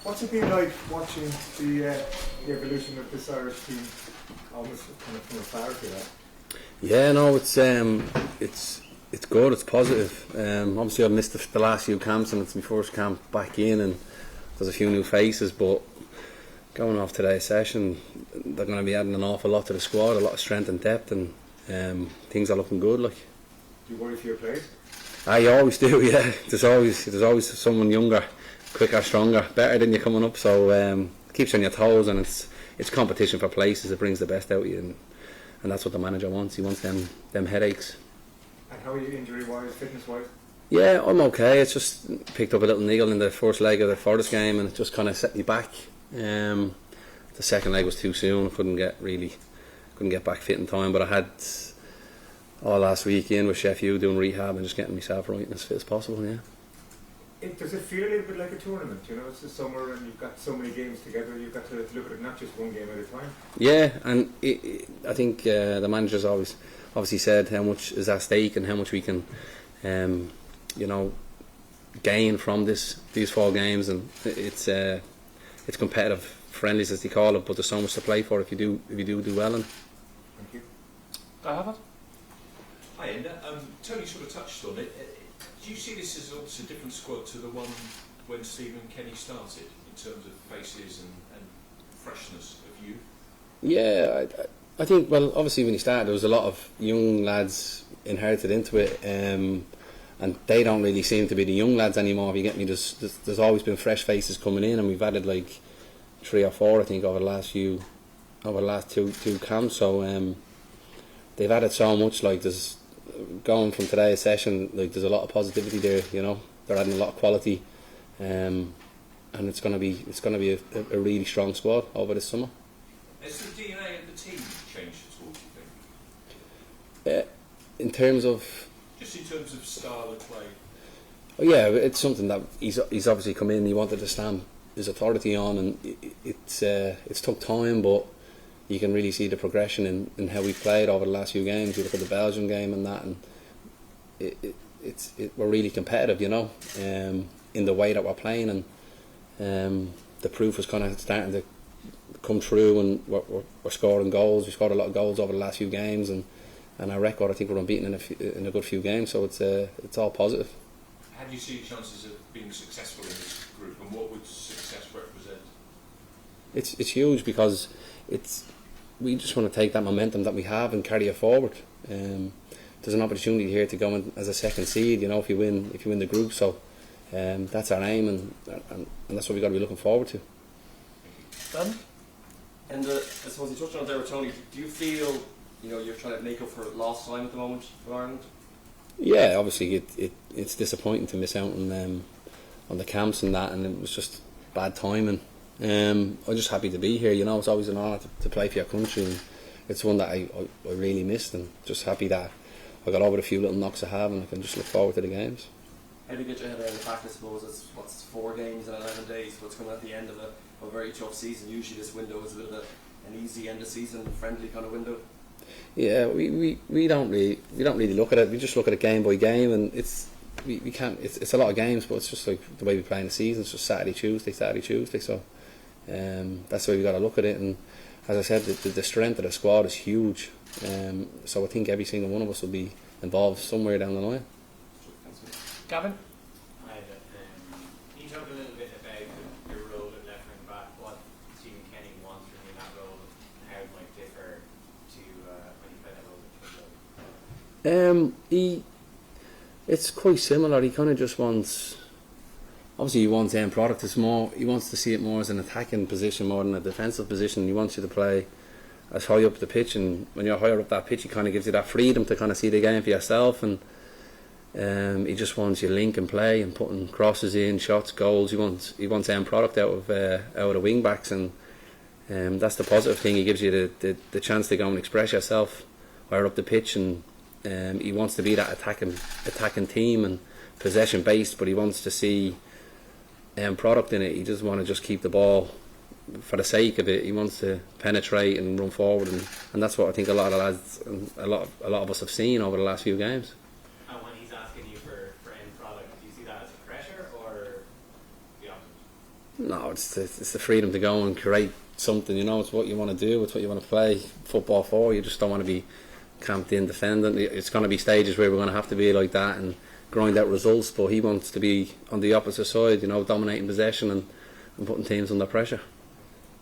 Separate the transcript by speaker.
Speaker 1: What's it been like watching the evolution of this Irish team, almost kind of from afar to that?
Speaker 2: Yeah, no, it's good. It's positive. Obviously, I've missed the last few camps, and it's my first camp back in, and there's a few new faces. But going off today's session, they're going to be adding an awful lot to the squad, a lot of strength and depth, and things are looking good. Like,
Speaker 1: do you worry for your players?
Speaker 2: I always do. Yeah, there's always someone younger, quicker, stronger, better than you coming up. So keeps you on your toes, and it's competition for places. It brings the best out of you, and that's what the manager wants. He wants them headaches.
Speaker 1: And how are you injury-wise, fitness-wise?
Speaker 2: Yeah, I'm okay. It's just picked up a little niggle in the first leg of the Forest game, and it just kind of set me back. The second leg was too soon. I couldn't get back fit in time. But I had all last week in with Chef U doing rehab and just getting myself right and as fit as possible. Yeah.
Speaker 1: Does it feel a little bit like a tournament? You know, it's the summer and you've got so many games together. You've got to look at it not just one game at a time.
Speaker 2: Yeah, and I think the manager's obviously said how much is at stake and how much we can, gain from these 4 games, and it's competitive friendlies as they call it, but there's so much to play for if you do well. And
Speaker 1: thank you.
Speaker 3: Do I have it?
Speaker 4: Hi Enda. Tony sort of touched on it. Do you see this as obviously a different squad to the one when Stephen Kenny started in terms of faces and freshness of youth?
Speaker 2: Yeah, I think, well, obviously when he started there was a lot of young lads inherited into it, and they don't really seem to be the young lads anymore, if you get me. There's always been fresh faces coming in, and we've added like 3 or 4 I think over the last two camps, so they've added so much. Like, there's going from today's session, like, there's a lot of positivity there, you know. They're adding a lot of quality, and it's going to be a really strong squad over this summer.
Speaker 4: Has the DNA of the team changed at all, do you think?
Speaker 2: In terms of
Speaker 4: style of play?
Speaker 2: Oh yeah, it's something that he's obviously come in. He wanted to stamp his authority on, and it's took time, but you can really see the progression in how we've played over the last few games. You look at the Belgian game and that, and we're really competitive, you know, in the way that we're playing, and the proof is kind of starting to come through, and we're scoring goals. We scored a lot of goals over the last few games, and our record, I think, we're unbeaten in a good few games, so it's all positive.
Speaker 4: How do you see chances of being successful in this group, and what would success represent?
Speaker 2: It's huge, because we just want to take that momentum that we have and carry it forward. There's an opportunity here to go in as a second seed, you know, if you win the group. So that's our aim, and that's what we've got to be looking forward to.
Speaker 3: Dan?
Speaker 5: And I suppose you touched on it there with Tony. Do you feel, you know, you're trying to make up for lost time at the moment for Ireland?
Speaker 2: Yeah, obviously it's disappointing to miss out on the camps and that, and it was just bad timing. I'm just happy to be here, you know. It's always an honour to play for your country, and it's one that I really missed, and just happy that I got over the few little knocks I have, and I can just look forward to the games.
Speaker 5: How do you get your head around the fact, I suppose, it's 4 games in 11 days, what's coming at the end of a very tough season? Usually this window is a bit of an easy end of season, friendly kind of window.
Speaker 2: Yeah, we don't really look at it. We just look at it game by game, and we can't. It's a lot of games, but it's just like the way we play in the season. It's just Saturday, Tuesday. So that's the way we got to look at it. And as I said, the strength of the squad is huge. So I think every single one of us will be involved somewhere down the line.
Speaker 3: Gavin?
Speaker 6: Hi, can you talk a little bit about your role at left wing back, what Stephen Kenny wants from you in that role, and how it might differ to when you play that role at Trinidad?
Speaker 2: It's quite similar. He kind of just wants, obviously he wants end product. It's more, he wants to see it more as an attacking position more than a defensive position. He wants you to play as high up the pitch, and when you're higher up that pitch, he kind of gives you that freedom to kind of see the game for yourself, and he just wants you link and play and putting crosses in, shots, goals. He wants end product out of the wing backs, and that's the positive thing. He gives you the chance to go and express yourself higher up the pitch, and he wants to be that attacking team and possession based, but he wants to see end product in it. He doesn't want to just keep the ball for the sake of it. He wants to penetrate and run forward, and that's what I think a lot of lads and a lot of us have seen over the last few games.
Speaker 6: And when he's asking you for end product, do you see that as a pressure or the
Speaker 2: No, it's the freedom to go and create something. It's what you want to do. It's what you want to play football for. You just don't want to be camped in defending. It's going to be stages where we're going to have to be like that and grind out results. But he wants to be on the opposite side. Dominating possession and putting teams under pressure.